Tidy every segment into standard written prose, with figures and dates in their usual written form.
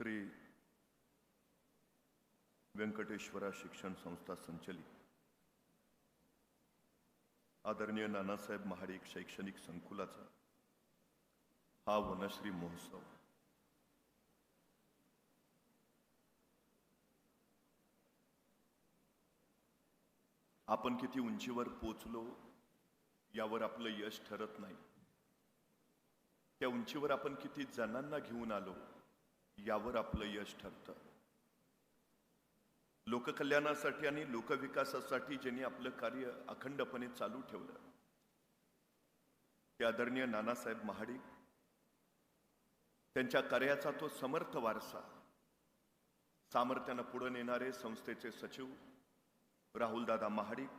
श्री व्यंकटेश्वरा शिक्षण संस्था संचलित आदरणीय नानासाहेब महाडिक शैक्षणिक संकुलाचा हा वनश्री महोत्सव आपण किती उंचीवर पोचलो यावर आपलं यश ठरत नाही, त्या उंचीवर आपण किती जणांना घेऊन आलो यावर आपलं यश ठरतं. लोककल्याणासाठी आणि लोकविकासासाठी ज्यांनी आपलं कार्य अखंडपणे चालू ठेवलं ते आदरणीय नानासाहेब महाडिक, त्यांच्या कार्याचा तो समर्थ वारसा सामर्थ्यानं पुढे नेणारे संस्थेचे सचिव राहुलदादा महाडिक,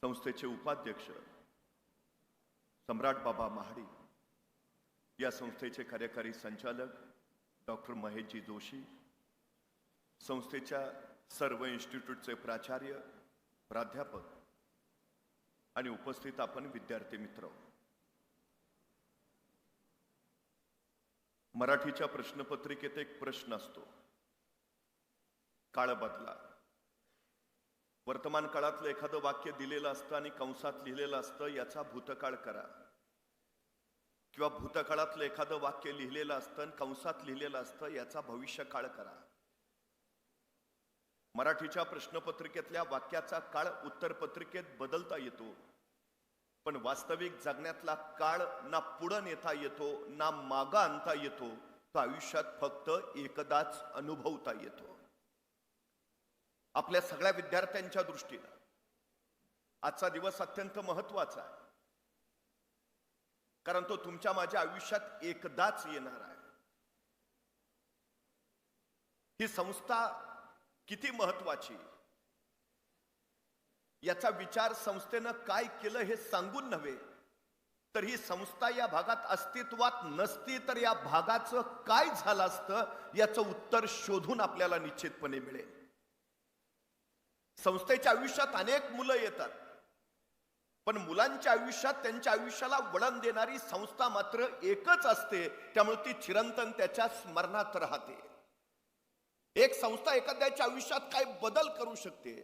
संस्थेचे उपाध्यक्ष सम्राट बाबा महाडिक, या संस्थेचे कार्यकारी संचालक डॉक्टर महेशजी जोशी, संस्थेच्या सर्व इन्स्टिट्यूटचे प्राचार्य प्राध्यापक आणि उपस्थित आपण विद्यार्थी मित्र. मराठीच्या प्रश्नपत्रिकेत एक प्रश्न असतो, काळ बदला. वर्तमान काळातलं एखादं वाक्य दिलेलं असतं आणि कंसात लिहिलेलं असतं याचा भूतकाळ करा, किंवा भूतकाळातलं एखादं वाक्य लिहिलेलं असतं आणि कंसात लिहिलेलं असतं याचा भविष्यकाळ करा. मराठीच्या प्रश्नपत्रिकेतल्या वाक्याचा काळ उत्तरपत्रिकेत बदलता येतो, पण वास्तविक जगण्यातला काळ ना पुढे नेता येतो ना मागे आणता येतो, तो आयुष्यात फक्त एकदाच अनुभवता येतो. आपल्या सगळ्या विद्यार्थ्यांच्या दृष्टीने आजचा दिवस अत्यंत महत्वाचा आहे, कारण तो तुमच्या माझ्या आयुष्यात एकदाच येणार आहे. ही संस्था किती महत्वाची याचा विचार संस्थेनं काय केलं हे सांगून नव्हे, तर ही संस्था या भागात अस्तित्वात नसती तर या भागाचं काय झालं असतं याचं उत्तर शोधून आपल्याला निश्चितपणे मिळेल. संस्थेच्या आयुष्यात अनेक मुलं येतात, पण मुलांच्या आयुष्यात त्यांच्या आयुष्याला वळण देणारी संस्था मात्र एकच असते, त्यामुळे ती चिरंतन त्याच्या स्मरणात राहते. एक संस्था एखाद्याच्या आयुष्यात काय बदल करू शकते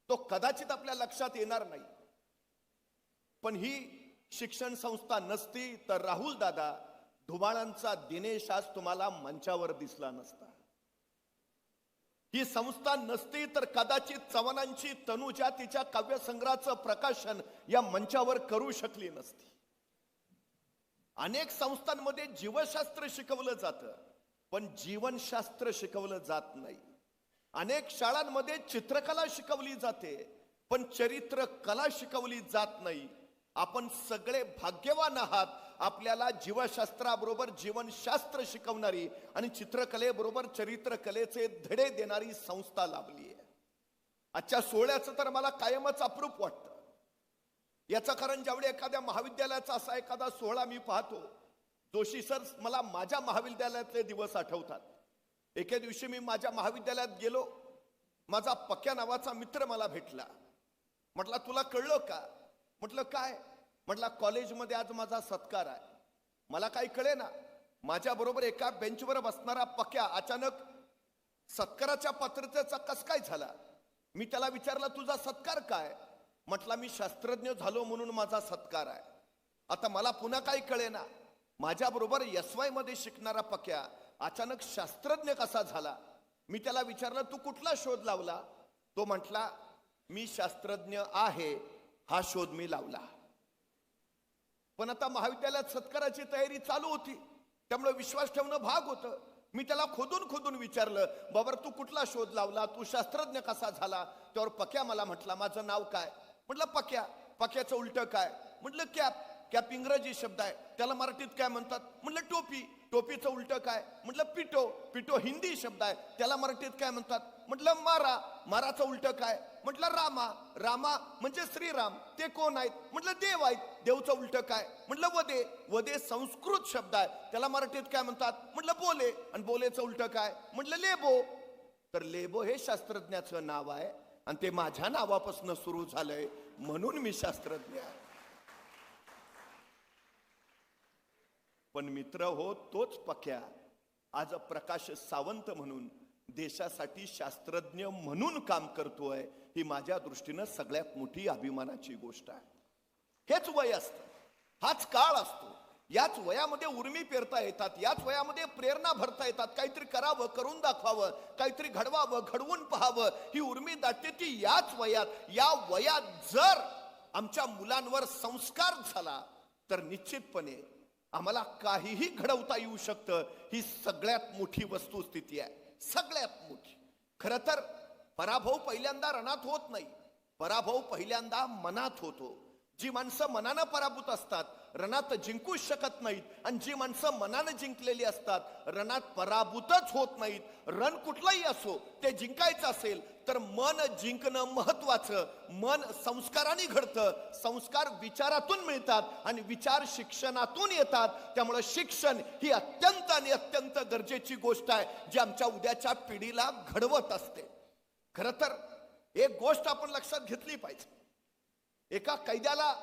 तो कदाचित आपल्या लक्षात येणार नाही, पण ही शिक्षण संस्था नसती तर राहुल दादा धुमाळांचा दिनेश आज तुम्हाला मंचावर दिसला नसता. ही संस्था नसती तर कदाचित चव्हाणांची तनुजा तिच्या काव्यसंग्रहाचं प्रकाशन या मंचावर करू शकली नसती. अनेक संस्थांमध्ये जीवशास्त्र शिकवलं जातं, पण जीवनशास्त्र शिकवलं जात नाही. अनेक शाळांमध्ये चित्रकला शिकवली जाते, पण चरित्र कला शिकवली जात नाही. आपण सगळे भाग्यवान आहात, आपल्याला जीवशास्त्राबरोबर जीवनशास्त्र शिकवणारी आणि चित्रकलेबरोबर चरित्रकलेचे धडे देणारी संस्था लाभली आहे. आजच्या सोहळ्याचं तर मला कायमच अप्रूप वाटतं. याचं कारण ज्यावेळी एखाद्या महाविद्यालयाचा असा एखादा सोहळा मी पाहतो, जोशी सर मला माझ्या महाविद्यालयातले दिवस आठवतात. एके दिवशी मी माझ्या महाविद्यालयात गेलो, माझा पक्या नावाचा मित्र मला भेटला. म्हटला तुला कळलं का? म्हटलं काय? म्हटलं कॉलेजमध्ये आज माझा सत्कार आहे. मला काही कळे ना, माझ्या बरोबर एका बेंचवर बसणारा पक्या अचानक सत्काराच्या पात्रतेचा कस काय झाला? मी त्याला विचारलं तुझा सत्कार काय? म्हटला मी शास्त्रज्ञ झालो म्हणून माझा सत्कार आहे. आता मला पुन्हा काही कळे ना, माझ्या बरोबर SY मध्ये शिकणारा पक्या अचानक शास्त्रज्ञ कसा झाला? मी त्याला विचारलं तू कुठला शोध लावला? तो म्हटला मी शास्त्रज्ञ आहे, हा शोध मी लावला. पण आता महाविद्यालयात सत्काराची तयारी चालू होती, त्यामुळे विश्वास ठेवणं भाग होतं. मी त्याला खोदून विचारलं, बाबर तू कुठला शोध लावला, तू शास्त्रज्ञ कसा झाला? त्यावर पक्या मला म्हटला माझं नाव काय? म्हटलं पक्या. पक्याचं उलट काय? म्हटलं कॅप. कॅप इंग्रजी शब्द आहे, त्याला मराठीत काय म्हणतात? म्हटलं टोपी. टोपीचं उलट काय? म्हटलं पिटो. पिटो हिंदी शब्द आहे, त्याला मराठीत काय म्हणतात? म्हटलं मारा. माराचं उलट काय? म्हटलं रामा. रामा म्हणजे श्रीराम, ते कोण आहेत? म्हटलं देव आहेत. देवचं उलट काय? म्हटलं वदे. वदे संस्कृत शब्द आहे, त्याला मराठीत काय म्हणतात? म्हटलं बोले. आणि बोलेचं उलट काय? म्हटलं लेबो. तर लेबो हे शास्त्रज्ञाचं नाव आहे आणि ते माझ्या नावापासून सुरू झालंय, म्हणून मी शास्त्रज्ञ आहे. पण मित्र हो, तोच पक्या आज प्रकाश सावंत म्हणून देशासाठी शास्त्रज्ञ म्हणून काम करतोय. ही माझ्या दृष्टीनं सगळ्यात मोठी अभिमानाची गोष्ट आहे. हेच वय असतं, हाच काळ असतो. याच वयामध्ये उर्मी पेरता येतात, याच वयामध्ये प्रेरणा भरता येतात. काहीतरी करावं, करून दाखवावं, काहीतरी घडवावं, घडवून पाहावं, ही उर्मी दाटते ती याच वयात. या वयात जर आमच्या मुलांवर संस्कार झाला तर निश्चितपणे आम्हाला काहीही घडवता येऊ शकतं. ही सगळ्यात मोठी वस्तुस्थिती आहे, सगळ्यात मोठी. खरं तर पराभव पहिल्यांदा रणात होत नाही, पराभव पहिल्यांदा मनात होतो. जी माणसं मनानं पराभूत असतात रणात जिंकूच शकत नाहीत, आणि जी माणसं मनानं जिंकलेली असतात रणात पराभूतच होत नाहीत. रण कुठलंही असो, ते जिंकायचं असेल तर मन जिंकणं महत्वाचं. मन संस्काराने घडतं, संस्कार विचारातून मिळतात, आणि विचार शिक्षणातून येतात. त्यामुळे शिक्षण ही अत्यंत आणि अत्यंत गरजेची गोष्ट आहे, जी आमच्या उद्याच्या पिढीला घडवत असते. खरं तर एक गोष्ट आपण लक्षात घेतली पाहिजे. एका कैद्याला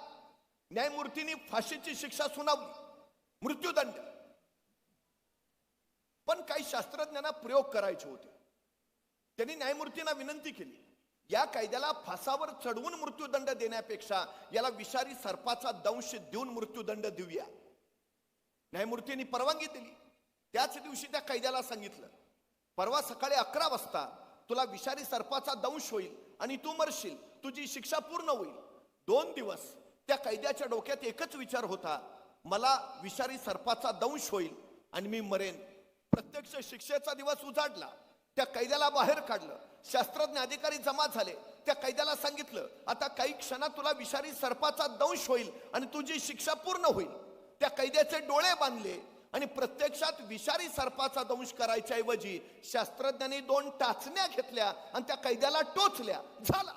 न्यायमूर्तींनी फाशीची शिक्षा सुनावली, मृत्यूदंड. पण काही शास्त्रज्ञांना प्रयोग करायचे होते. त्यांनी न्यायमूर्तींना विनंती केली, या कैद्याला फासावर चढवून मृत्यूदंड देण्यापेक्षा याला विषारी सर्पाचा दंश देऊन मृत्यूदंड देऊया. न्यायमूर्तींनी परवानगी दिली. त्याच दिवशी त्या कैद्याला सांगितलं, परवा सकाळी 11 वाजता तुला विषारी सर्पाचा दंश होईल आणि तू मरशील, तुझी शिक्षा पूर्ण होईल. 2 दिवस त्या कैद्याच्या डोक्यात एकच विचार होता, मला विषारी सर्पाचा दंश होईल आणि मी मरेन. प्रत्यक्ष शिक्षेचा दिवस उजाडला. त्या कैद्याला बाहेर काढलं. शास्त्रज्ञ अधिकारी जमा झाले. त्या कैद्याला सांगितलं, आता काही क्षणात तुला विषारी सर्पाचा दंश होईल आणि तुझी शिक्षा पूर्ण होईल. त्या कैद्याचे डोळे बांधले आणि प्रत्यक्षात विषारी सर्पाचा दंश करायच्या ऐवजी शास्त्रज्ञांनी 2 टाचण्या घेतल्या आणि त्या कैद्याला टोचल्या. झाला,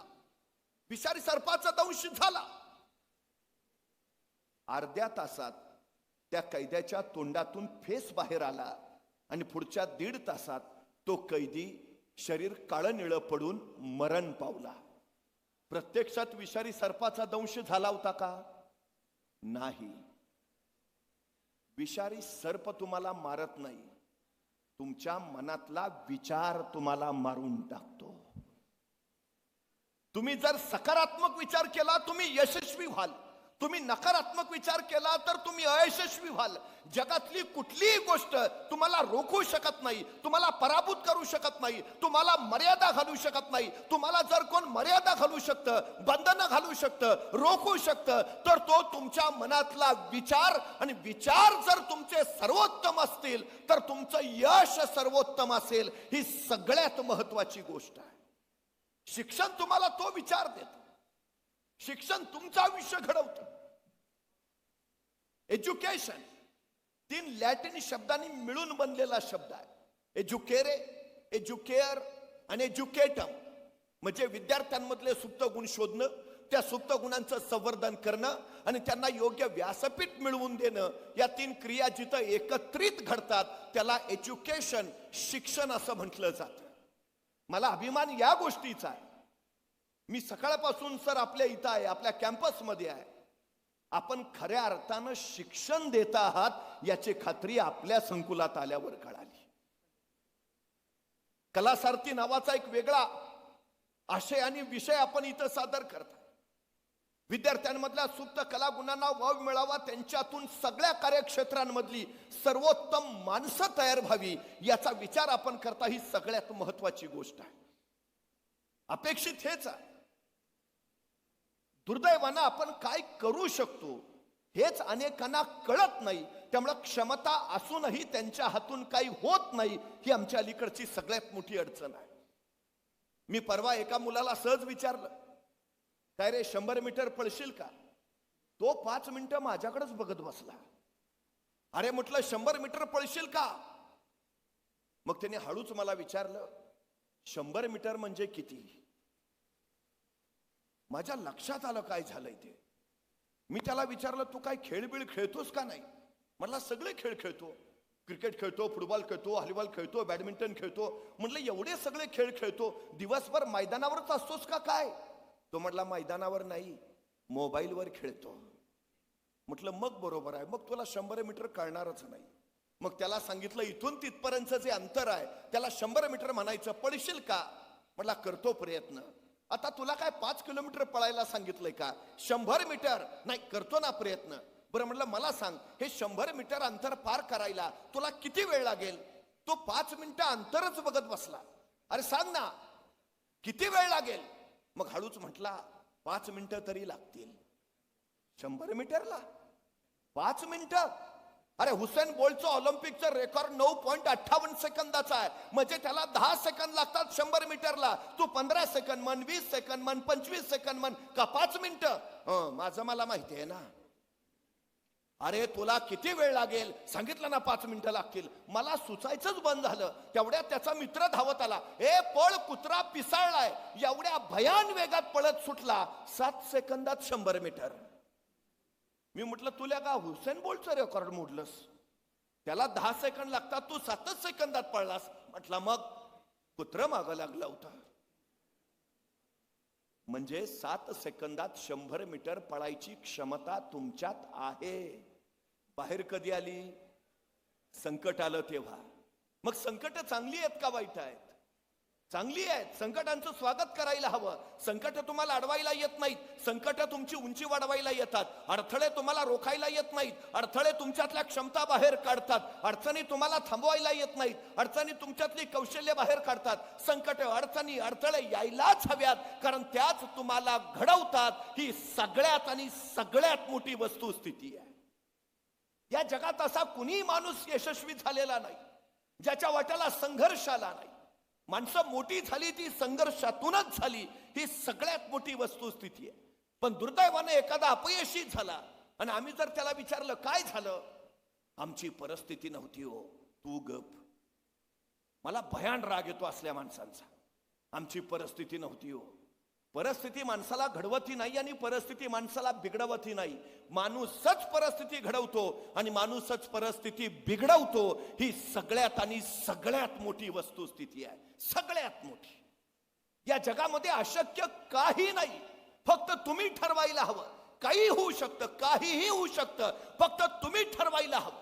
विषारी सर्पाचा दंश झाला. अर्ध्या तासात त्या कैद्याच्या तोंडातून फेस बाहेर आला आणि पुढच्या 1.5 तासात तो कैदी शरीर काळं निळं पडून मरण पावला. प्रत्यक्षात विषारी सर्पाचा दंश झाला होता का? नाही. विषारी सर्प तुम्हाला मारत नाही, तुमच्या मनातला विचार तुम्हाला मारून टाकतो. तुम्ही जर सकारात्मक विचार केला तुम्ही यशस्वी व्हाल, तुम्ही नकारात्मक विचार केला तर तुम्ही अयशस्वी व्हाल. जगातली कुठलीही गोष्ट तुम्हाला रोखू शकत नाही, तुम्हाला पराभूत करू शकत नाही, तुम्हाला मर्यादा घालू शकत नाही. तुम्हाला जर कोण मर्यादा घालू शकतं, बंधनं घालू शकतं, रोखू शकतं, तर तो तुमच्या मनातला विचार. आणि विचार जर तुमचे सर्वोत्तम असतील तर तुमचं यश सर्वोत्तम असेल. ही सगळ्यात महत्वाची गोष्ट आहे. शिक्षण तुम्हाला तो विचार देतं, शिक्षण तुमचं आयुष्य घडवतं. एज्युकेशन 3 लॅटिन शब्दांनी मिळून बनलेला शब्द आहे. एज्युकेरे, एज्युकेअर आणि एज्युकेटम. म्हणजे विद्यार्थ्यांमधले सुप्त गुण शोधणं, त्या सुप्त गुणांचं संवर्धन करणं आणि त्यांना योग्य व्यासपीठ मिळवून देणं. या 3 क्रिया जिथं एकत्रित घडतात त्याला एज्युकेशन, शिक्षण असं म्हटलं जातं. मला अभिमान या गोष्टीचा आहे. मी सकाळपासून सर आपल्या इथं आहे, आपल्या कॅम्पसमध्ये आहे. आपण खऱ्या अर्थानं शिक्षण देत आहात याची खात्री आपल्या संकुलात आल्यावर कळाली. कलासारथी नावाचा एक वेगळा आशय आणि विषय आपण इथं सादर करता. विद्यार्थ्यांमधल्या सुप्त कलागुणांना वाव मिळावा, त्यांच्यातून सगळ्या कार्यक्षेत्रांमधली सर्वोत्तम माणसं तयार व्हावी याचा विचार आपण करता. ही सगळ्यात महत्वाची गोष्ट आहे. अपेक्षित हेच आहे. दुर्दैवानं आपण काय करू शकतो हेच अनेकांना कळत नाही. त्यामुळे क्षमता असूनही त्यांच्या हातून काही होत नाही, ही आमच्या अलीकडची सगळ्यात मोठी अडचण आहे. मी परवा एका मुलाला सहज विचारलं, काय रे 100 मीटर पळशील का? तो 5 मिनिटं माझ्याकडेच बघत बसला. अरे म्हटलं 100 मीटर पळशील का? मग त्याने हळूच मला विचारलं, 100 मीटर म्हणजे किती? माझ्या लक्षात आलं काय झालंय ते. मी त्याला विचारलं, तू काय खेळबिळ खेळतोस का नाही? म्हटलं सगळे खेळ खेळतो, क्रिकेट खेळतो, फुटबॉल खेळतो, व्हॉलीबॉल खेळतो, बॅडमिंटन खेळतो. म्हटलं एवढे सगळे खेळ खेळतो, दिवसभर मैदानावरच असतोस का काय? तो म्हटला मैदानावर नाही, मोबाईलवर खेळतो. म्हटलं मग बरोबर आहे, मग तुला 100 मीटर कळणारच नाही. मग त्याला सांगितलं इथून तिथपर्यंत जे अंतर आहे त्याला 100 मीटर म्हणायचं, पळशील का? म्हटला करतो प्रयत्न. आता तुला काय 5 किलोमीटर पळायला सांगितलंय का? 100 मीटर नाही, करतो ना प्रयत्न. बरं म्हटलं मला सांग, हे 100 मीटर अंतर पार करायला तुला किती वेळ लागेल? तो 5 मिनिटं अंतरच बघत बसला. अरे सांग ना किती वेळ लागेल? मग हळूच म्हटला 5 मिनिटं तरी लागतील. 100 मीटरला 5 मिनिटं? अरे हुसेन बोल्टचं ऑलिम्पिकचं रेकॉर्ड 9.58 सेकंदाचा आहे, म्हणजे त्याला 10 सेकंद लागतात 100 मीटरला. तू 15 सेकंद म्हण, 20 सेकंद म्हण, 25 सेकंद म्हण, का 5 मिनिटं? माझं मला माहिती आहे ना. अरे तुला किती वेळ लागेल? सांगितलं ना 5 मिनिटं लागतील. मला सुचायचंच बंद झालं. तेवढ्यात त्याचा मित्र धावत आला. ए पळ, कुत्रा पिसाळलाय. एवढ्या भयान वेगात पळत सुटला. 7 सेकंदात 100 मीटर. मी म्हटलं तुला का हुसेन बोल्टचं रेकॉर्ड मोडलंस? त्याला 10 सेकंद लागतात, तू 7 सेकंदात पळलास. म्हटलं मग कुत्र मागं लागला होता. म्हणजे 7 सेकंदात 100 मीटर पळायची क्षमता तुमच्यात आहे. बाहेर कधी आली? संकट आलं तेव्हा. मग संकट चांगली आहेत का वाईट आहेत? चांगली आहेत. संकटांचं स्वागत करायला हवं. संकट तुम्हाला अडवायला येत नाहीत, संकट तुमची उंची वाढवायला येतात. अडथळे तुम्हाला रोखायला येत नाहीत, अडथळे तुमच्यातल्या क्षमता बाहेर काढतात. अडचणी तुम्हाला थांबवायला येत नाहीत, अडचणी तुमच्यातली कौशल्य बाहेर काढतात. संकट, अडचणी, अडथळे यायलाच हव्यात, कारण त्याच तुम्हाला घडवतात. ही सगळ्यात आणि सगळ्यात मोठी वस्तुस्थिती आहे. या जगात असा कुणी माणूस यशस्वी झालेला नाही ज्याच्या वाट्याला संघर्ष आला नाही. माणसं मोठी झाली ती संघर्षातूनच झाली. ही सगळ्यात मोठी वस्तुस्थिती आहे. पण दुर्दैवाने एखादा अपयशी झाला आणि आम्ही जर त्याला विचारलं काय झालं? आमची परिस्थिती नव्हती हो. तू गप. मला भयान राग येतो असल्या माणसांचा. आमची परिस्थिती नव्हती हो. परिस्थिती माणसाला घडवती नाही आणि परिस्थिती माणसाला बिघडवती नाही. माणूसच परिस्थिती घडवतो आणि माणूसच परिस्थिती बिघडवतो. ही सगळ्यात आणि सगळ्यात मोठी वस्तुस्थिती आहे. सगळ्यात मोठी. या जगामध्ये अशक्य काही नाही. फक्त तुम्ही ठरवायला हवं. काही होऊ शकतं, काहीही होऊ शकतं. फक्त तुम्ही ठरवायला हवं.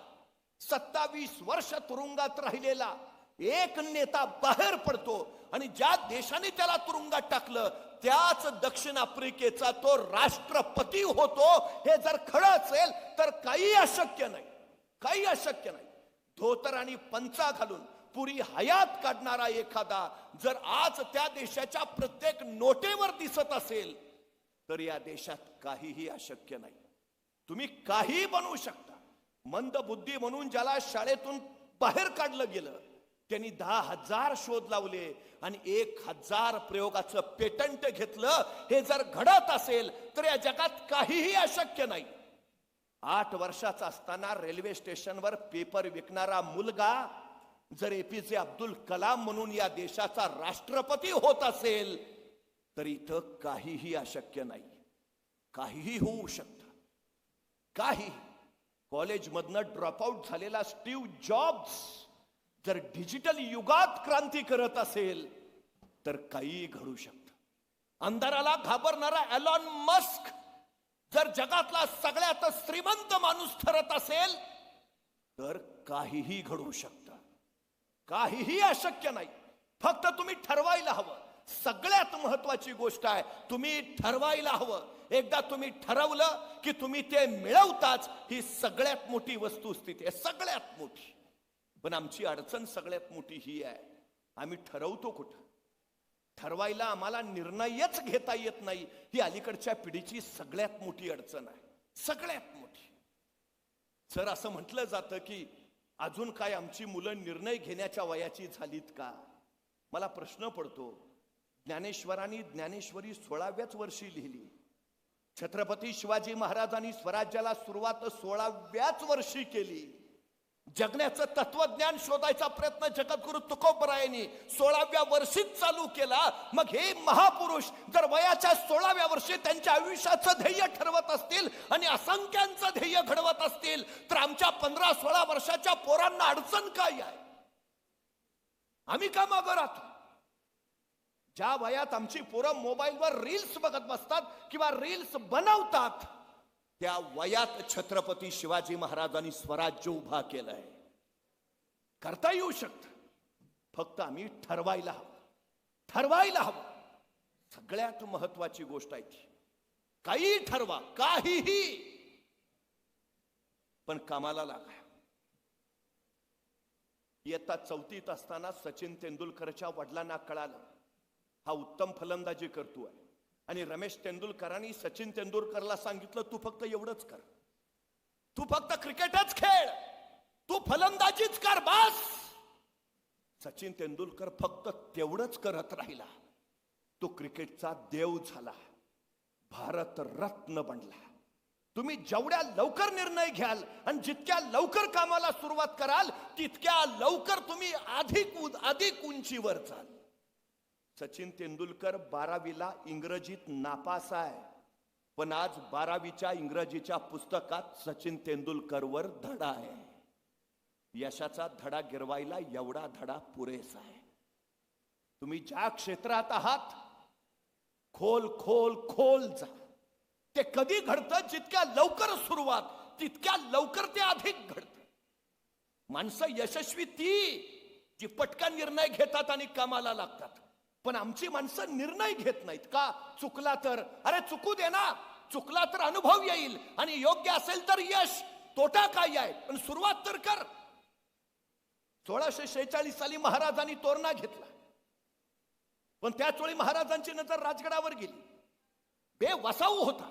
27 वर्ष तुरुंगात राहिलेला एक नेता बाहेर पडतो आणि ज्या देशाने त्याला तुरुंगात टाकलं त्याच दक्षिण आफ्रिकेचा तो राष्ट्रपती होतो. हे जर खरं असेल तर काही अशक्य नाही. काही अशक्य नाही. धोतर आणि पंचा घालून पुरी हयात काढणारा एखादा जर आज त्या देशाच्या प्रत्येक नोटेवर दिसत असेल तर या देशात काहीही अशक्य नाही. तुम्ही काही बनवू शकता. मंदबुद्धी म्हणून ज्याला शाळेतून बाहेर काढलं गेलं त्यांनी 10,000 शोध लावले आणि 1,000 प्रयोगाचं पेटंट घेतलं. हे जर घडत असेल तर या जगात काहीही अशक्य नाही. 8 वर्षाचा असताना रेल्वे स्टेशनवर पेपर विकणारा मुलगा जर एपीजे अब्दुल कलाम म्हणून या देशाचा राष्ट्रपती होत असेल तर इथं काहीही अशक्य नाही. काहीही होऊ शकतं. काही. कॉलेजमधनं ड्रॉपआउट झालेला स्टीव्ह जॉब्स जर डिजिटल युगात क्रांती करत असेल तर काही घडू शकतं. अंधाराला घाबरणारा एलॉन मस्क जर जगातला सगळ्यात श्रीमंत माणूस ठरत असेल तर काहीही घडू शकतं. काहीही अशक्य नाही. फक्त तुम्ही ठरवायला हवं. सगळ्यात महत्वाची गोष्ट आहे तुम्ही ठरवायला हवं. एकदा तुम्ही ठरवलं की तुम्ही ते मिळवताच. ही सगळ्यात मोठी वस्तुस्थिती आहे. सगळ्यात मोठी. पण आमची अडचण सगळ्यात मोठी ही आहे, आम्ही ठरवतो कुठं? ठरवायला आम्हाला निर्णयच घेता येत नाही. ही अलीकडच्या पिढीची सगळ्यात मोठी अडचण आहे. सगळ्यात मोठी. सर असं म्हटलं जातं की अजून काय आमची मुलं निर्णय घेण्याच्या वयाची झालीत का? मला प्रश्न पडतो. ज्ञानेश्वरांनी ज्ञानेश्वरी 16व्याच वर्षी लिहिली. छत्रपती शिवाजी महाराजांनी स्वराज्याला सुरुवात 16व्याच वर्षी केली. जगण्याचं तत्वज्ञान शोधायचा प्रयत्न जगद्गुरु तुकोबरायांनी 16व्या वर्षीच चालू केला. मग हे महापुरुष जर वयाच्या 16व्या वर्षी त्यांच्या आयुष्याचं ध्येय ठरवत असतील आणि असंख्यांचं ध्येय घडवत असतील तर आमच्या 15-16 वर्षाच्या पोरांना अडचण काय आहे? आम्ही का मागं राहतो? ज्या वयात आमची पोरं मोबाईलवर रील्स बघत बसतात किंवा रील्स बनवतात त्या वयात छत्रपती शिवाजी महाराजांनी स्वराज्य उभा केलंय. करता येऊ शकत, फक्त आम्ही ठरवायला हवं. सगळ्यात महत्वाची गोष्ट आहे ती. काही ठरवा, काहीही, पण कामाला लागा. इयत्ता 4थीत असताना सचिन तेंडुलकरच्या वडिलांना कळालं हा उत्तम फलंदाजी करतोय, आणि रमेश तेंडुलकरांनी सचिन तेंडुलकरला सांगितलं तू फक्त एवढंच कर, तू फक्त क्रिकेटच खेळ, तू फलंदाजीच कर बस. सचिन तेंडुलकर फक्त तेवढंच करत राहिला. तो क्रिकेटचा देव झाला, भारत रत्न बनला. तुम्ही जेवढ्या लवकर निर्णय घ्याल आणि जितक्या लवकर कामाला सुरुवात कराल तितक्या लवकर तुम्ही अधिक उंचीवर जाल. सचिन तेंडुलकर 12वीला इंग्रजीत नापास आहे, पण आज 12वीच्या इंग्रजीच्या पुस्तकात सचिन तेंडुलकरवर धडा आहे. यशाचा धडा गिरवायला एवढा धडा पुरेसा आहे. तुम्ही ज्या क्षेत्रात आहात खोल खोल खोल जा. ते कधी घडतं, जितक्या लवकर सुरुवात तितक्या लवकर ते अधिक घडतं. माणसं यशस्वी ती जी पटकन निर्णय घेतात आणि कामाला लागतात. पण आमची माणसं निर्णय घेत नाहीत. का? चुकला तर अरे चुकू दे ना, चुकला तर अनुभव येईल आणि योग्य असेल तर यश, तोटा काय आहे, पण सुरुवात तर कर. 1646 साली महाराजांनी तोरणा घेतला, पण त्याच वेळी महाराजांची नजर राजगडावर गेली. बेवसाऊ होता,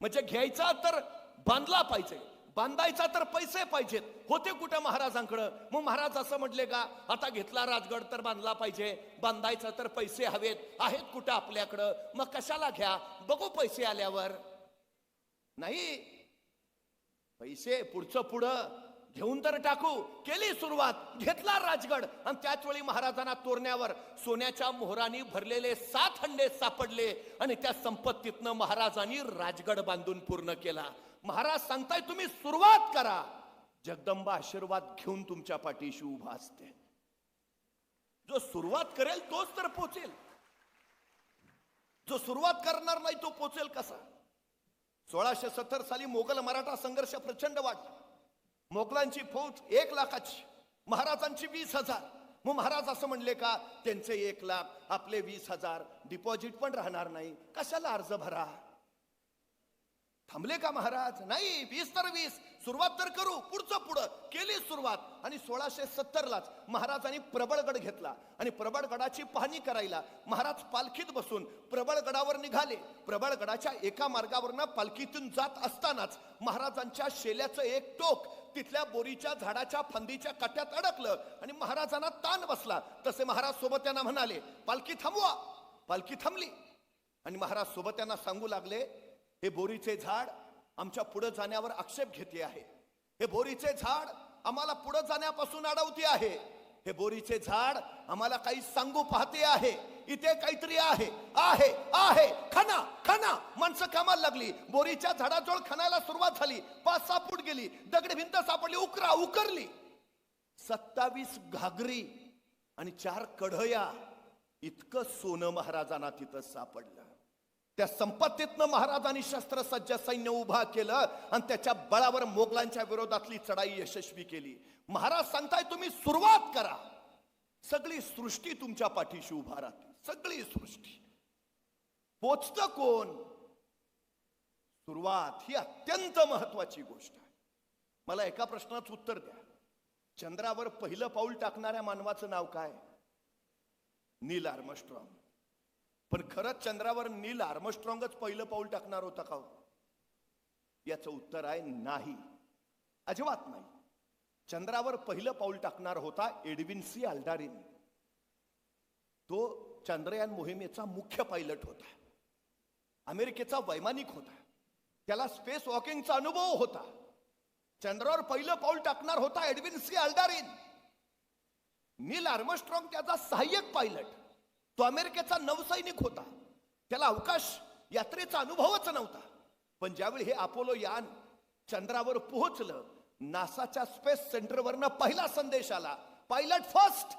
म्हणजे घ्यायचा तर बांधला पाहिजे, बांधायचा तर पैसे पाहिजेत. होते कुठे महाराजांकडे? मग महाराज असं म्हटले का आता घेतला राजगड तर बांधला पाहिजे, बांधायचा तर पैसे हवेत, आहेत कुठं आपल्याकडं, मग कशाला घ्या, बघू पैसे आल्यावर. नाही, पैसे पुढं घेऊन तर टाकू. केली सुरुवात, घेतला राजगड, आणि त्याच वेळी महाराजांना तोरण्यावर सोन्याच्या मोहरांनी भरलेले 7 हंडे सापडले आणि त्या संपत्तीतनं महाराजांनी राजगड बांधून पूर्ण केला. महाराज सांगताय तुम्ही सुरुवात करा, जगदंबा आशीर्वाद घेऊन तुमच्या पाठीशी उभा असते. जो सुरुवात करेल तोच तर पोचेल, जो सुरुवात करणार नाही तो पोचेल कसा? 1670 साली मोगल मराठा संघर्ष प्रचंड वाढला. मोगलांची फौज 1 लाखाची, महाराजांची 20,000. मग महाराज असं म्हणले का त्यांचे 1 लाख आपले 20,000, डिपॉझिट पण राहणार नाही, कशाला अर्ज भरा? थांबले का महाराज? नाही, 20 तर 20, सुरुवात तर करू. पुढं केली सुरुवात. आणि 1670लाच महाराजांनी प्रबळगड घेतला आणि प्रबळगडाची पाहणी करायला महाराज पालखीत बसून प्रबळगडावर निघाले. प्रबळगडाच्या एका मार्गावरनं पालखीतून जात असतानाच महाराजांच्या शेल्याचं एक टोक तिथल्या बोरीच्या झाडाच्या फांदीच्या काट्यात अडकलं आणि महाराजांना ताण बसला. तसे महाराज सोबत्यांना म्हणाले पालखी थांबवा. पालखी थांबली आणि महाराज सोबत्यांना सांगू लागले, हे बोरीचे झाड आमच्या पुढे जाण्यावर आक्षेप घेते आहे, हे बोरीचे झाड आम्हाला पुढे जाण्यापासून अडवते आहे, हे बोरीचे झाड आम्हाला काही सांगू पाहते आहे, इथे काहीतरी आहे आहे आहे खणा खणा. माणसं कामाला लागली, बोरीच्या झाडाजवळ खणायला सुरुवात झाली. 5-6 फूट गेली, दगडी भिंत सापडली, उकरली. 27 घागरी आणि 4 कढया इतकं सोनं महाराजांना तिथं सापडलं. त्या संपत्तीतनं महाराजांनी शस्त्रसज्ज सैन्य उभा केलं आणि त्याच्या बळावर मोगलांच्या विरोधातली चढाई यशस्वी केली. महाराज सांगताय तुम्ही सुरुवात करा, सगळी सृष्टी तुमच्या पाठीशी उभा राहते. सगळी सृष्टी. पोचतं कोण? सुरुवात ही अत्यंत महत्वाची गोष्ट आहे. मला एका प्रश्नाचं उत्तर द्या. चंद्रावर पहिलं पाऊल टाकणाऱ्या मानवाचं नाव काय? नील आर्मस्ट्रॉंग. पण खरंच चंद्रावर नील आर्मस्ट्रॉंगच पहिलं पाऊल टाकणार होता का? याचं उत्तर आहे नाही, अजिबात नाही. चंद्रावर पहिलं पाऊल टाकणार होता एडविन सी अल्डारिन. तो चंद्रयान मोहिमेचा मुख्य पायलट होता, अमेरिकेचा वैमानिक होता, त्याला स्पेस वॉकिंगचा अनुभव होता. चंद्रावर पहिलं पाऊल टाकणार होता एडविन सी अल्डारिन. नील आर्मस्ट्रॉंग त्याचा सहाय्यक पायलट, तो अमेरिकेचा नौसैनिक होता, त्याला अवकाश यात्रेचा अनुभवच नव्हता. पण ज्यावेळी हे अपोलो यान चंद्रावर पोहोचलं, नासाच्या स्पेस सेंटरवरनं पहिला संदेश आला, पायलट फर्स्ट,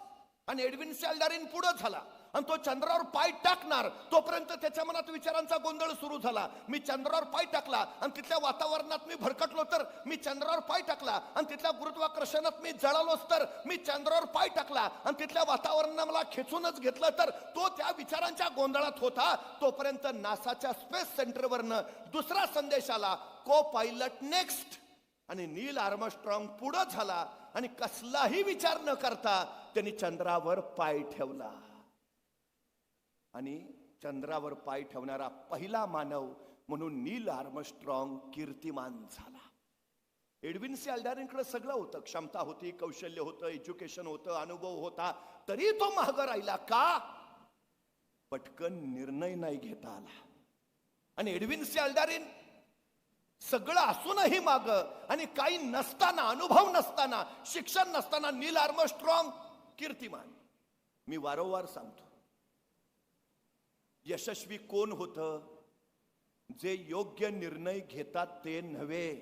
आणि एडविन सी अल्डारिन पुढे झाला. आणि तो चंद्रावर पाय टाकणार तोपर्यंत त्याच्या मनात विचारांचा गोंधळ सुरू झाला. मी चंद्रावर पाय टाकला आणि तिथल्या वातावरणात मी भरकटलो तर, मी चंद्रावर पाय टाकला आणि तिथल्या गुरुत्वाकर्षणात मी जळालोच तर, मी चंद्रावर पाय टाकला आणि तिथल्या वातावरणानं मला खेचूनच घेतलं तर, तो त्या विचारांच्या गोंधळात होता. तोपर्यंत नासाच्या स्पेस सेंटरवरनं दुसरा संदेश आला, को पायलट नेक्स्ट. आणि नील आर्मस्ट्रॉंग पुढं झाला आणि कसलाही विचार न करता त्यांनी चंद्रावर पाय ठेवला. आणि चंद्रावर पाय ठेवणारा पहिला मानव म्हणून नील आर्मस्ट्रॉंग कीर्तिमान झाला. एडविन सी अल्ड्रिनकडे सगळं होतं, क्षमता होती, कौशल्य होतं, एज्युकेशन होतं, अनुभव होता, तरी तो मागं राहिला का? पटकन निर्णय नाही घेता आला. आणि एडविन सी अल्ड्रिन सगळं असूनही माग आणि काही नसताना, अनुभव नसताना, शिक्षण नसताना नील आर्मस्ट्रॉंग कीर्तिमान. मी वारंवार सांगतो, यशस्वी कोण होतं? जे योग्य निर्णय घेतात ते नव्हे,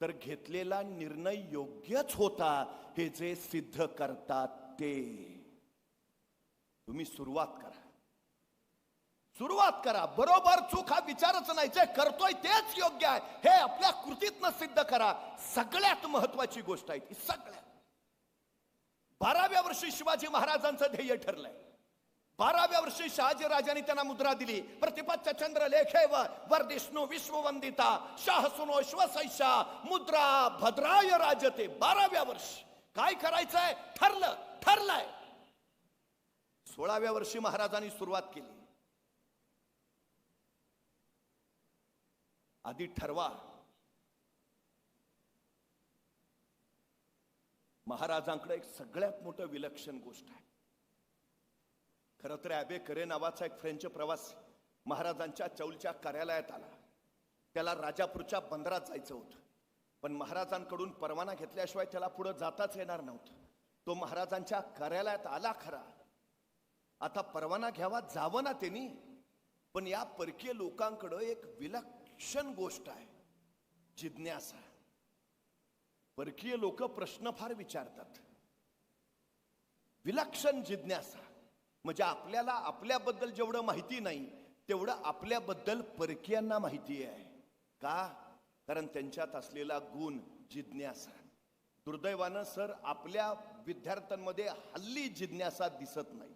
तर घेतलेला निर्णय योग्यच होता हे जे सिद्ध करतात ते. तुम्ही सुरुवात करा, सुरुवात करा. बरोबर चूक हा विचारच नाही, जे करतोय तेच योग्य आहे हे आपल्या कृतीतनं सिद्ध करा. सगळ्यात महत्वाची गोष्ट आहे ती. सगळ्यात 12व्या वर्षी शिवाजी महाराजांचं ध्येय ठरलंय. 12व्या वर्षी शहाजी राजांनी त्यांना मुद्रा दिली, प्रतिपत्य चंद्र लेखे वर्धिष्णू विश्ववंदिता शाह सुनो श्वसैषा मुद्रा भद्राय राजते. 12व्या वर्षी काय करायचंय ठरलंय. 16व्या वर्षी महाराजांनी सुरुवात केली. आधी ठरवा. महाराजांकडे एक सगळ्यात मोठं विलक्षण गोष्ट आहे. खरं तर ॲबे करे नावाचा एक फ्रेंच प्रवासी महाराजांच्या चौलच्या कार्यालयात आला. त्याला राजापूरच्या बंदरात जायचं होतं, पण महाराजांकडून परवाना घेतल्याशिवाय त्याला पुढे जाताच येणार नव्हतं. तो महाराजांच्या कार्यालयात आला खरा, आता परवाना घ्यावा जावं ना त्यांनी, पण या परकीय लोकांकडे एक विलक्षण गोष्ट आहे, जिज्ञासा. परकीय लोक प्रश्न फार विचारतात, विलक्षण जिज्ञासा. म्हणजे आपल्याला आपल्याबद्दल जेवढं माहिती नाही तेवढं आपल्याबद्दल परकीयांना माहिती आहे. का? कारण त्यांच्यात असलेला गुण जिज्ञासा. दुर्दैवानं सर आपल्या विद्यार्थ्यांमध्ये हल्ली जिज्ञासा दिसत नाही.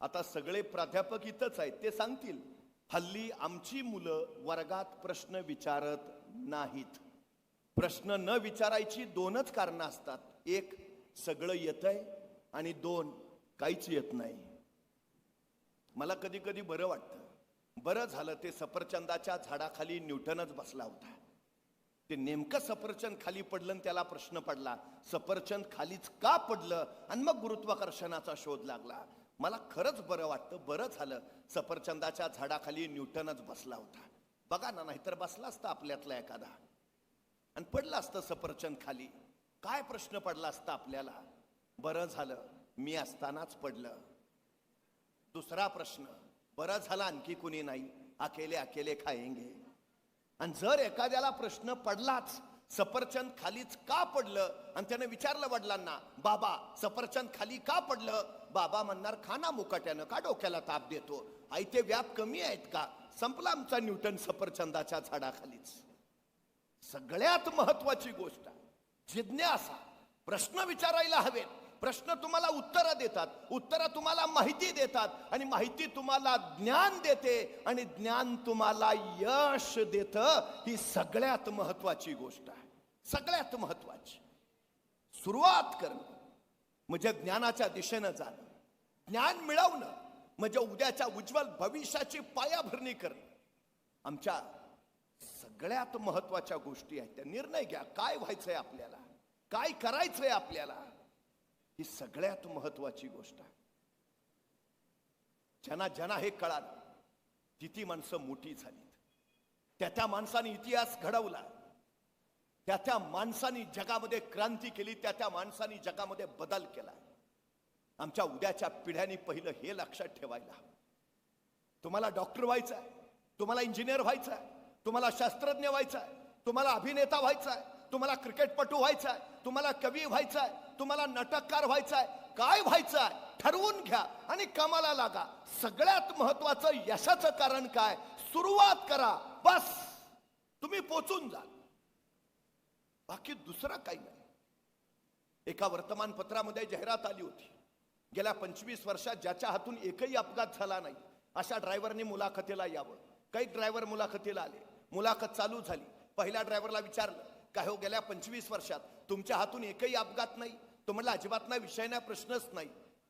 आता सगळे प्राध्यापक इथंच आहेत, ते सांगतील हल्ली आमची मुलं वर्गात प्रश्न विचारत नाहीत. प्रश्न न विचारायची दोनच कारणं असतात, एक सगळं येतंय आणि दोन काहीच येत नाही. मला कधी कधी बरं वाटतं, बरं झालं ते सफरचंदाच्या झाडाखाली न्यूटनच बसला होता. ते नेमकं सफरचंद खाली पडलं आणि त्याला प्रश्न पडला, सफरचंद खालीच का पडलं, आणि मग गुरुत्वाकर्षणाचा शोध लागला. मला खरंच बरं वाटतं, बरं झालं सफरचंदाच्या झाडाखाली न्यूटनच बसला होता. बघा ना, नाहीतर बसला असता आपल्यातला एखादा आणि पडला असतं सफरचंद खाली, काय प्रश्न पडला असता आपल्याला. बरं झालं मी असतानाच पडलं. दुसरा प्रश्न, बरं झालं आणखी कुणी नाही, अकेले अकेले खाएंगे. आणि जर एखाद्याला प्रश्न पडलाच, सफरचंद खालीच का पडलं, आणि त्याने विचारलं वडिलांना, बाबा सफरचंद खाली का पडलं, बाबा म्हणणार खाना मुकाट्यानं, का डोक्याला ताप देतो, आई ते व्याप कमी आहेत का, संपला आमचा न्यूटन सफरचंदाच्या झाडाखालीच. सगळ्यात महत्वाची गोष्ट जिज्ञासा. प्रश्न विचारायला हवेत. प्रश्न तुम्हाला उत्तरं देतात, उत्तरं तुम्हाला माहिती देतात, आणि माहिती तुम्हाला ज्ञान देते, आणि ज्ञान तुम्हाला यश देतं. ही सगळ्यात महत्वाची गोष्ट आहे, सगळ्यात महत्वाची. सुरुवात करणं म्हणजे ज्ञानाच्या दिशेनं जाणं, ज्ञान मिळवणं म्हणजे उद्याच्या उज्ज्वल भविष्याची पायाभरणी करणं. आमच्या सगळ्यात महत्वाच्या गोष्टी आहेत त्या. निर्णय घ्या, काय व्हायचंय आपल्याला, काय करायचंय आपल्याला, ही सगळ्यात महत्वाची गोष्ट आहे. ज्यांना ज्यांना हे कळालं ती माणसं मोठी झाली. त्या माणसाने इतिहास घडवला, त्या माणसाने जगामध्ये क्रांती केली, त्या माणसाने जगामध्ये बदल केला. आमच्या उद्याच्या पिढ्यांनी पहिलं हे लक्षात ठेवायला, तुम्हाला डॉक्टर व्हायचं आहे, तुम्हाला इंजिनियर व्हायचं आहे, तुम्हाला शास्त्रज्ञ व्हायचं आहे, तुम्हाला अभिनेता व्हायचा आहे, तुम्हाला क्रिकेटपटू व्हायचाय, तुम्हाला कवी व्हायचाय, तुम्हाला नाटककार व्हायचाय, काय व्हायचंय ठरवून घ्या आणि कामाला लागा. सगळ्यात महत्वाचं यशाचं कारण काय, सुरुवात करा, बस तुम्ही पोचून जा. बाकी दुसरं काही नाही. एका वर्तमानपत्रामध्ये जाहिरात आली होती, गेल्या 25 वर्षात ज्याच्या हातून एकही अपघात झाला नाही अशा ड्रायव्हरने मुलाखतीला यावं. काही ड्रायव्हर मुलाखतीला आले, मुलाखत चालू झाली. पहिल्या ड्रायव्हरला विचारलं, काय हो गेल्या 25 वर्षात तुमच्या हातून एकही अपघात नाही? तो म्हणला, अजिबात नाही, विषय नाही, प्रश्नच नाही.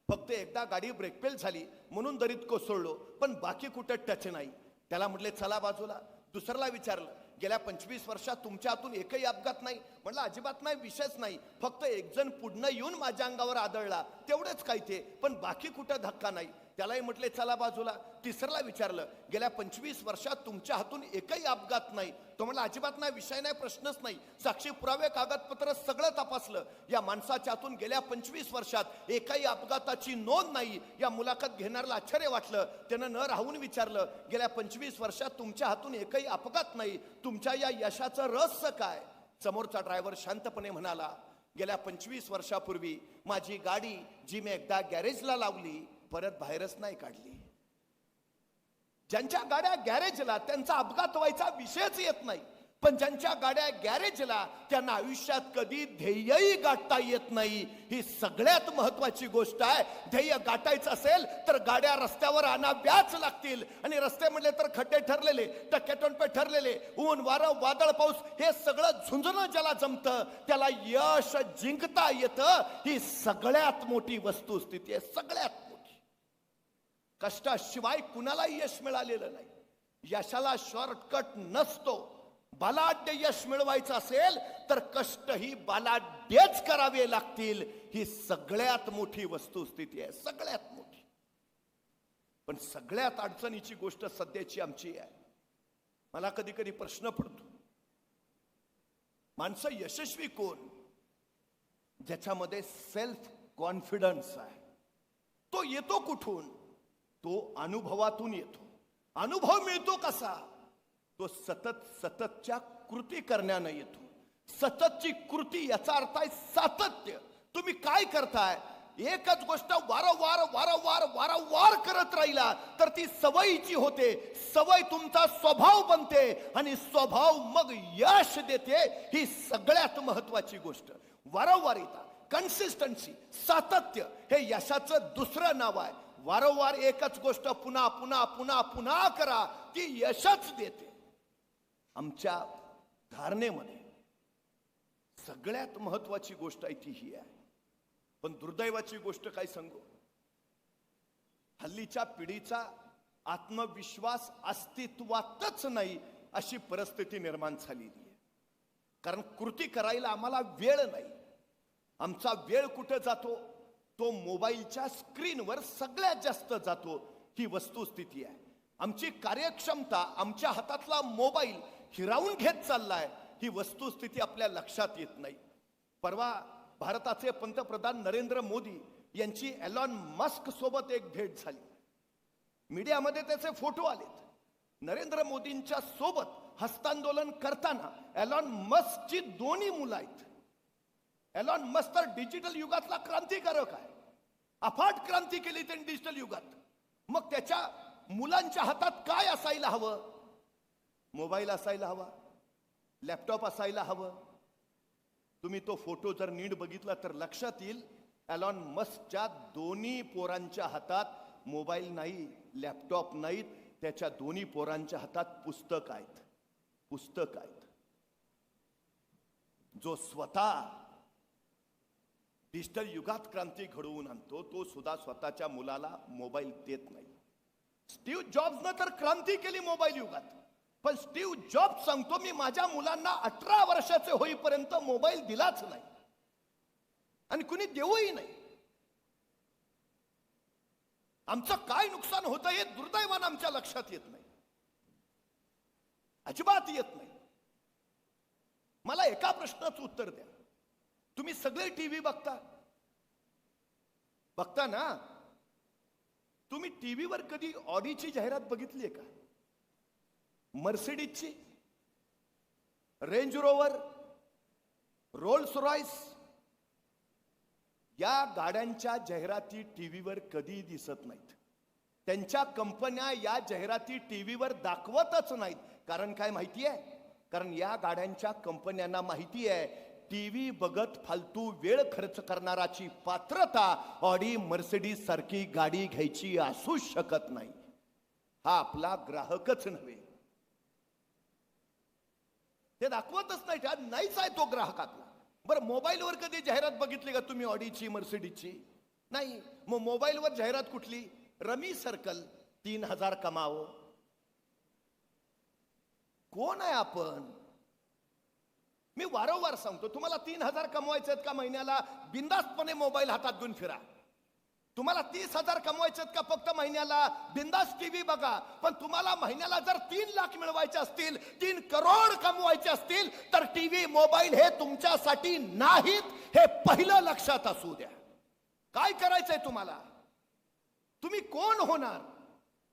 फक्त एकदा गाडी ब्रेक फेल झाली म्हणून दरीत कोसळलो, पण बाकी कुठे टच नाही. त्याला म्हटले चला बाजूला. दुसऱ्याला विचारलं, गेल्या 25 वर्षात तुमच्या हातून एकही अपघात नाही? म्हटलं अजिबात नाही, विषयच नाही, फक्त एक जण पुढनं येऊन माझ्या अंगावर आदळला तेवढेच काय ते, पण बाकी कुठं धक्का नाही. त्यालाही म्हटले चला बाजूला. तिसऱ्याला विचारलं, गेल्या 25 वर्षात तुमच्या हातून एकही अपघात नाही? तो म्हणला अजिबात नाही, विषय नाही, प्रश्नच नाही, साक्षी पुरावे कागदपत्र सगळं तपासलं. या माणसाच्या हातून गेल्या 25 वर्षात एकही अपघाताची नोंद नाही. या मुलाखत घेणाऱ्याला आश्चर्य वाटलं. त्यानं न राहून विचारलं, गेल्या 25 वर्षात तुमच्या हातून एकही अपघात नाही, तुमच्या या यशाचं रहस्य काय? समोरचा ड्रायव्हर शांतपणे म्हणाला, गेल्या 25 वर्षापूर्वी माझी गाडी जी मी एकदा गॅरेजला लावली परत बाहेरच नाही काढली. ज्यांच्या गाड्या गॅरेजला त्यांचा अपघात व्हायचा विषयच येत नाही, पण ज्यांच्या गाड्या गॅरेजला त्यांना आयुष्यात कधी ध्येयही गाठता येत नाही. ही सगळ्यात महत्वाची गोष्ट आहे. ध्येय गाठायचं असेल तर गाड्या रस्त्यावर आणाव्याच लागतील. आणि रस्ते म्हणले तर खड्डे ठरलेले, टक्केटोणपे ठरलेले, ऊन वारं वादळ पाऊस हे सगळं झुंजणं ज्याला जमतं त्याला यश जिंकता येतं. ही सगळ्यात मोठी वस्तुस्थिती आहे, सगळ्यात मोठी. कष्टाशिवाय कुणालाही यश मिळालेलं नाही. यशाला शॉर्टकट नसतो. बलाढ्य यश मिळवायचं असेल तर कष्टही बलाढ्यच करावे लागतील. ही सगळ्यात मोठी वस्तुस्थिती आहे, सगळ्यात मोठी. पण सगळ्यात अडचणीची गोष्ट सध्याची आमची आहे. मला कधी कधी प्रश्न पडतो, माणसं यशस्वी कोण? ज्याच्यामध्ये सेल्फ कॉन्फिडन्स आहे. तो येतो कुठून? तो अनुभवातून येतो. अनुभव मिळतो कसा? तो सततच्या कृती करण्यानं येतो. सततची कृती याचा अर्थ आहे सातत्य. तुम्ही काय करताय? एकच गोष्ट वारंवार वारंवार वारंवार करत राहिला तर ती सवयीची होते. सवय तुमचा स्वभाव बनते आणि स्वभाव मग यश देते. ही सगळ्यात महत्वाची गोष्ट. वारंवारिता, कन्सिस्टन्सी, सातत्य हे यशाचं दुसरं नाव आहे. वारंवार एकच गोष्ट पुन्हा पुन्हा पुन्हा पुन्हा करा, ती यशच देते. आमच्या धारणेमध्ये सगळ्यात महत्वाची गोष्ट आहे ती ही आहे. पण दुर्दैवाची गोष्ट काय सांगू, हल्लीच्या पिढीचा आत्मविश्वास अस्तित्वातच नाही अशी परिस्थिती निर्माण झालेली आहे. कारण कृती करायला आम्हाला वेळ नाही. आमचा वेळ कुठे जातो? तो मोबाईलच्या स्क्रीनवर सगळ्यात जास्त जातो. ही वस्तुस्थिती आहे. आमची कार्यक्षमता आमच्या हातातला मोबाईल हिरावून घेत चाललाय. ही वस्तुस्थिती आपल्या लक्षात येत नाही. परवा भारताचे पंतप्रधान नरेंद्र मोदी यांची एलॉन मस्क सोबत एक भेट झाली. मीडियामध्ये त्याचे फोटो आलेत. नरेंद्र मोदींच्या सोबत हस्तांदोलन करताना एलॉन मस्कची दोन्ही मुलं आहेत. एलॉन मस्क तर डिजिटल युगातला क्रांतिकारक आहे. अफाट क्रांती केली त्यांनी डिजिटल युगात. मग त्याच्या मुलांच्या हातात काय असायला हवं? मोबाईल असायला हवा, लॅपटॉप असायला हवं. तुम्ही तो फोटो जर नीट बघितला तर लक्षात येईल, एलॉन मस्कच्या दोन्ही पोरांच्या हातात मोबाईल नाही, लॅपटॉप नाहीत. त्याच्या दोन्ही पोरांच्या हातात पुस्तक आहेत. पुस्तक आहेत. जो स्वतः डिजिटल युगात क्रांती घडवून आणतो तो सुद्धा स्वतःच्या मुलाला मोबाईल देत नाही. स्टीव्ह जॉब्सनं तर क्रांती केली मोबाईल युगात. पण स्टीव्ह जॉब्स सांगतो, मी माझ्या मुलांना 18 वर्षाचे होईपर्यंत मोबाईल दिलाच नाही आणि कुणी देऊही नाही. आमचं काय नुकसान होतं हे दुर्दैवानं आमच्या लक्षात येत नाही, अजिबात येत नाही. मला एका प्रश्नाचं उत्तर द्या. तुम्ही सगळे टीव्ही बघता ना? तुम्ही टीव्हीवर कधी ऑडीची जाहिरात बघितली आहे का? मर्सिडीजची, रेंज रोवर, रोल्स रॉयस या गाड्यांच्या जाहिराती टीव्हीवर कधी दिसत नाहीत. त्यांच्या कंपन्या या जाहिराती टीव्हीवर दाखवतच नाहीत. कारण काय माहिती आहे? कारण या गाड्यांच्या कंपन्यांना माहिती आहे टीव्ही बघत फालतू वेळ खर्च करणाराची पात्रता ऑडी मर्सिडीज सारखी गाडी घ्यायची असू शकत नाही. हा आपला ग्राहकच नव्हे, ते दाखवतच नाही. नाहीच आहे तो ग्राहक आपला. बरं, मोबाईलवर कधी जाहिरात बघितली का तुम्ही ऑडीची मर्सिडीजची? नाही. मग मोबाईलवर जाहिरात कुठली? रमी सर्कल 3000 कमाओ. कोण आहे आपण? मी वारंवार सांगतो तुम्हाला 3000 कमवायचे आहेत का महिन्याला? बिंदास्तपणे मोबाईल हातात घेऊन फिरा. तुम्हाला 30,000 कमवायचे आहेत का फक्त महिन्याला? बिंदास टीव्ही बघा. पण तुम्हाला महिन्याला जर 3 लाख मिळवायचे असतील, 3 करोड कमवायचे असतील तर टीव्ही मोबाईल हे तुमच्यासाठी नाहीत, हे पहिलं लक्षात असू द्या. काय करायचंय तुम्हाला? तुम्ही कोण होणार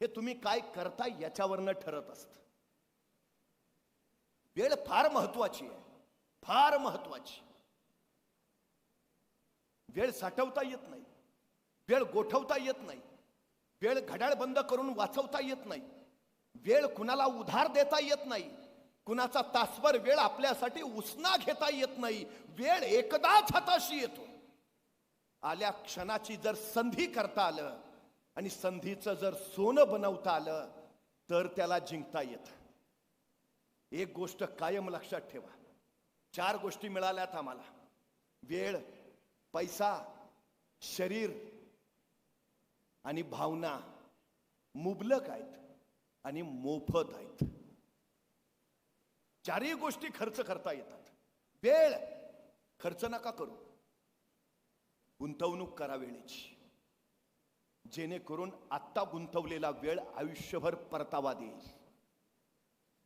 हे तुम्ही काय करता याच्यावरनं ठरत असत. वेळ फार महत्वाची आहे, फार महत्वाची. वेळ साठवता येत नाही, वेळ गोठवता येत नाही, वेळ घड्याळ बंद करून वाचवता येत नाही, वेळ कुणाला उधार देता येत नाही, कुणाचा तासभर वेळ आपल्यासाठी उसना घेता येत नाही. वेळ एकदाच हाताशी येतो. आल्या क्षणाची जर संधी करता आलं आणि संधीचं जर सोनं बनवता आलं तर त्याला जिंकता येतं. एक गोष्ट कायम लक्षात ठेवा, 4 गोष्टी मिळाल्यात आम्हाला: वेळ, पैसा, शरीर आणि भावना. मुबलक आहेत आणि मोफत आहेत. 4ही गोष्टी खर्च करता येतात. वेळ खर्च नका करू, गुंतवणूक करा वेळेची, जेणेकरून आत्ता गुंतवलेला वेळ आयुष्यभर परतावा देईल.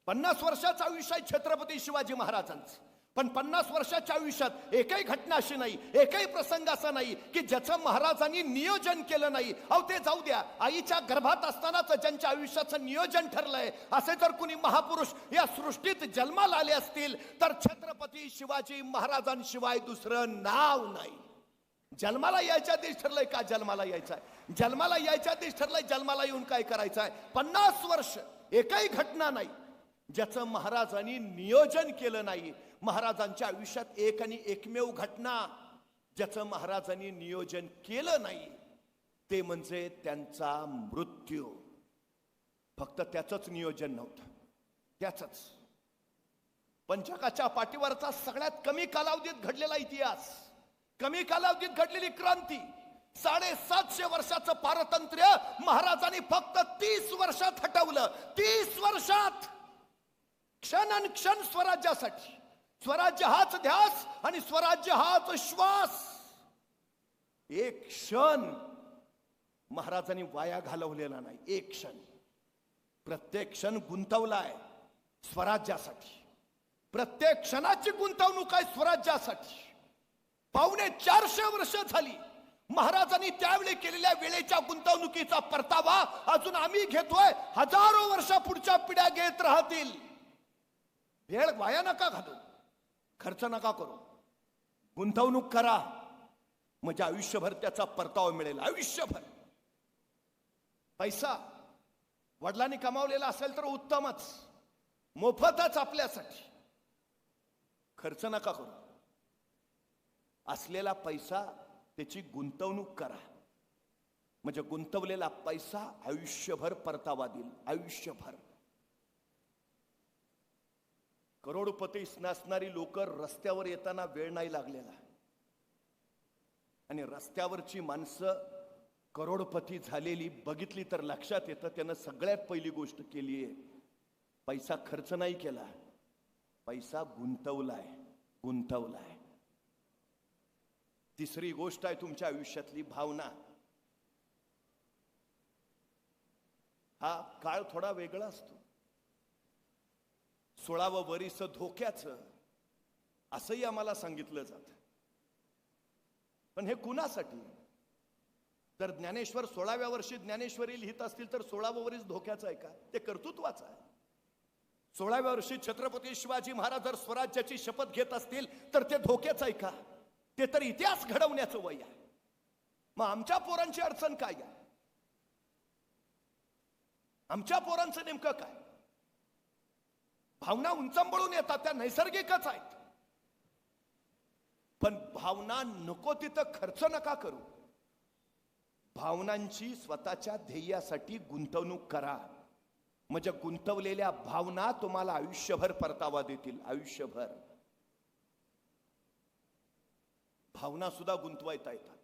50 वर्षाचं आयुष्य आहे छत्रपती शिवाजी महाराजांचं, पण 50 वर्षाच्या आयुष्यात एकही घटना अशी नाही, एकही प्रसंग असा नाही की ज्याचं महाराजांनी नियोजन केलं नाही. अहो ते जाऊ द्या, आईच्या गर्भात असतानाच ज्यांच्या आयुष्याचं नियोजन ठरलंय असे जर कुणी महापुरुष या सृष्टीत जन्माला आले असतील तर छत्रपती शिवाजी महाराजांशिवाय दुसरं नाव नाही. जन्माला यायच्या आधीच ठरलंय का जन्माला यायचंय, जन्माला यायच्या आधीच ठरलंय जन्माला येऊन काय करायचंय. 50 वर्ष एकही घटना नाही ज्याचं महाराजांनी नियोजन केलं नाही. महाराजांच्या आयुष्यात एक आणि एकमेव घटना ज्याचं महाराजांनी नियोजन केलं नाही ते म्हणजे त्यांचा मृत्यू. फक्त त्याचंच नियोजन नव्हतं, त्याचंच. पण जगाच्या पाठीवरचा सगळ्यात कमी कालावधीत घडलेला इतिहास, कमी कालावधीत घडलेली क्रांती, 750 वर्षाचं पारतंत्र्य महाराजांनी फक्त 30 वर्षात हटवलं. 30 वर्षात क्षण क्षण स्वराज्यासाठी. स्वराज्य हाच ध्यास आणि स्वराज्य हाच श्वास. एक क्षण महाराजांनी वाया घालवलेला नाही, एक क्षण. प्रत्येक क्षण गुंतवलाय स्वराज्यासाठी, प्रत्येक क्षणाची गुंतवणूक आहे स्वराज्यासाठी. 450 वर्ष झाली महाराजांनी त्यावेळी केलेल्या वेळेच्या गुंतवणुकीचा परतावा अजून आम्ही घेतोय. हजारो वर्षा पुढच्या पिढ्या घेत राहतील. वेळ वाया नका घालू, खर्च नका करू, गुंतवणूक करा, म्हणजे आयुष्यभर त्याचा परतावा मिळेल. आयुष्यभर. पैसा वडिलांनी कमावलेला असेल तर उत्तमच, मोफतच आपल्यासाठी. खर्च नका करू. असलेला पैसा त्याची गुंतवणूक करा, म्हणजे गुंतवलेला पैसा आयुष्यभर परतावा देईल. आयुष्यभर. करोडपती नसणारी लोक रस्त्यावर येताना वेळ नाही लागलेला, आणि रस्त्यावरची माणसं करोडपती झालेली बघितली तर लक्षात येतं त्यानं सगळ्यात पहिली गोष्ट केली आहे, पैसा खर्च नाही केला, पैसा गुंतवलाय. गुंतवलाय. तिसरी गोष्ट आहे तुमच्या आयुष्यातली भावना. हा काळ थोडा वेगळा असतो. 16वं वरीस धोक्याचं असंही आम्हाला सांगितलं जातं. पण हे कुणासाठी? तर ज्ञानेश्वर 16व्या वर्षी ज्ञानेश्वरी लिहित असतील तर 16वं वरीस धोक्याचं आहे का? ते कर्तृत्वाचं आहे. 16व्या वर्षी छत्रपती शिवाजी महाराज जर स्वराज्याची शपथ घेत असतील तर ते धोक्याच आहे का? ते तर इतिहास घडवण्याचं वय आहे. मग आमच्या पोरांची अडचण काय आहे? आमच्या पोरांचं नेमकं काय? भावना उंचांबळून येतात, त्या नैसर्गिकच आहेत, पण भावना नको तिथं खर्च नका करू. भावनांची स्वतःच्या ध्येयासाठी गुंतवणूक करा, म्हणजे गुंतवलेल्या भावना तुम्हाला आयुष्यभर परतावा देतील. आयुष्यभर भावना सुद्धा गुंतवायता येतात.